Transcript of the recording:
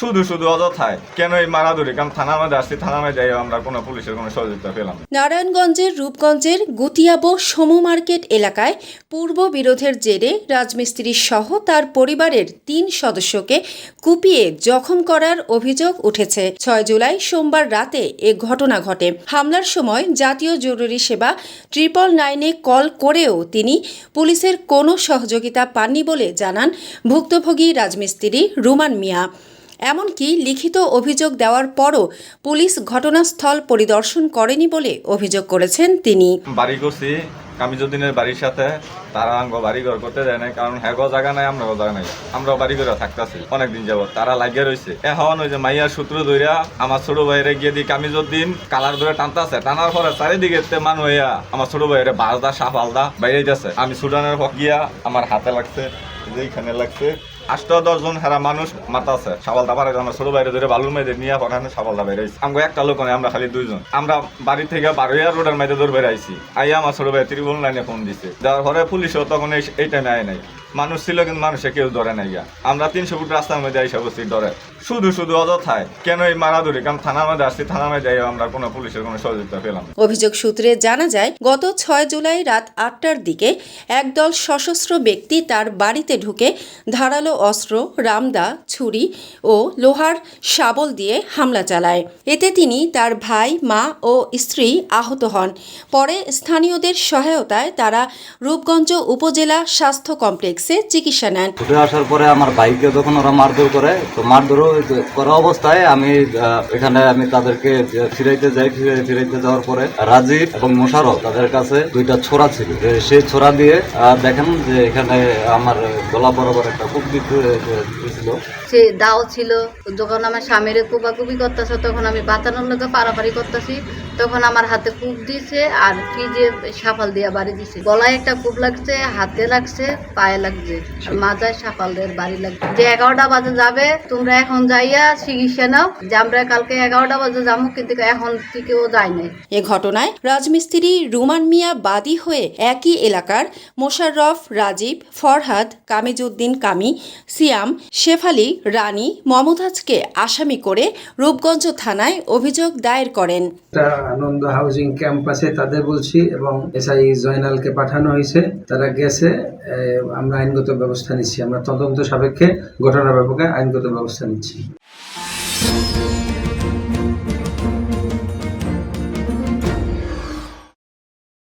শুধু শুধু অযথায় কেন এই মারাধরি, কারণ থানার মধ্যে আসছি, থানার মধ্যে যাই আমরা কোনো পুলিশের কোনো সহযোগিতা পেলাম না। নারায়ণগঞ্জের রূপগঞ্জের গুতিয়াবো সমু মার্কেট এলাকায় পূর্ব বিরোধের জেরে রাজমিস্ত্রি সহ তার পরিবারের 3 সদস্যকে কুপিয়ে জখম করার অভিযোগ উঠেছে। 6 জুলাই সোমবার রাতে এ ঘটনা ঘটে। হামলার সময় জাতীয় জরুরি সেবা 999-এ কল করেও তিনি পুলিশের কোনো সহযোগিতা পাননি বলে জানান ভুক্তভোগী রাজমিস্ত্রি রুমান মিয়া। এমনকি লিখিত অভিযোগ দেওয়ার পরও পুলিশ ঘটনাস্থল পরিদর্শন করেনি বলে অভিযোগ করেছেন তিনি। বাড়ি করছি কামিজুদ্দিনের বাড়ির সাথে, তারা আঙ্গ বাড়ি ঘর করতে দেয় নাই, কারণ হ্যাগো জায়গা নাই, আমরাও জায়গা নাই, আমরাও বাড়ি করে থাকতেছি অনেকদিন যাবত, তারা লাগিয়ে রয়েছে। এখন ওই যে মাইয়ার সূত্র ধইরা আমার ছোট ভাইরে গিয়ে দি কামিজুদ্দিন কালার ধরে টানতেছে, টানার পরে চারিদিকে মানুষ হইয়া আমার ছোট ভাইরে বাজদা সাপ আলদা বাইরে যাচ্ছে। আমি সুডানের হক গিয়া আমার হাতে লাগছে, যেইখানে লাগছে 8-10 জন হেরা মানুষ মাথা আছে সাবালদা পারে, আমার ছোট বাইরে ধরে বালুর মেয়েদের নিয়ে পড়ানো সাবালদা বাইরে আইছি। আমরা একটা লোক নেই, আমরা খালি 2 জন। আমরা বাড়ি থেকে বারোয়া রোডের মাইতে দৌড় বেড়ে আইছি। আইয়া আমার ছোট ভাই ত্রিভুবন লাইনে ফোন দিছে, যাওয়ার পরে পুলিশও তখন এই টাইমে আয় নাই, মানুষ ছিল কিন্তু মানুষে কেউ ধরে নাই গিয়া। আমরা 300 ফুট রাস্তার মধ্যে আইসা বসছি ধরে, শুধু শুধু অযথায় কেন এই মারাধরি, কারণ থানার মধ্যে আসছি, থানার মধ্যে যাই আমরা কোনো পুলিশের কোনো সহযোগিতা পেলাম না। অভিযোগ সূত্রে জানা যায় গত 6 জুলাই রাত 8টার দিকে একদল সশস্ত্র ব্যক্তি তার বাড়িতে ঢুকে ধারালো অস্ত্র, রামদা, ছুরি ও লোহার শাবল দিয়ে হামলা চালায়। এতে তিনি, তার ভাই, মা ও স্ত্রী আহত হন। পরে স্থানীয়দের সহায়তায় তারা রূপগঞ্জ উপজেলা স্বাস্থ্য কমপ্লেক্সে চিকিৎসা নেন। ছুটে আসার পরে আমার ভাইকে যখন ওরা মারধর করে, তো মারধর করা অবস্থায় আমি এখানে তাদেরকে ফিরাইতে যাই। ফিরাইতে যাওয়ার পরে রাজীব এবং মোশারফ তাদের কাছে 2টা ছোরা ছিল, সেই ছোরা দিয়ে দেখেন যে এখানে আমার গলা বরাবর একটা কূপ দিয়েছিল, সে দাও ছিল। যখন আমার স্বামীর কুবাকুবি করতেছে, তখন আমি বাঁচানোর লোকে পারাপারি করতেছি, তখন আমার হাতে কূপ দিছে আর ফ্রিজে সাফাল দিয়া বাড়ি দিছে। গলায় একটা কূপ লাগছে, হাতে লাগছে, পায়ে লাগছে, মাজায় সাফালের বাড়ি লাগছে। যে 11টা বাজে যাবে, তোমরা এখন যাইয়া চিকিৎসা নাও, যে আমরা কালকে 11টা বাজে যাবো, কিন্তু এখন থেকেও যায় নাই। এ ঘটনায় রাজমিস্ত্রি রুমান মিয়া বাদী হয়ে একই এলাকার মোশাররফ, রাজীব, ফরহাদ, কামিজুদ্দিন কামি, সিয়াম, শেফালি, রানী, মমতাজকে আসামি করে রূপগঞ্জ থানায় অভিযোগ দায়ের করেন। আনন্দ হাউজিং ক্যাম্পাসে তাদের বলছি এবং এসআই জয়নালকে পাঠানো হয়েছে, তারা গেছে। আমরা আইনগত ব্যবস্থা নিচ্ছি, আমরা তদন্ত সাপেক্ষে ঘটনার ব্যাপারে আইনগত ব্যবস্থা নিচ্ছি।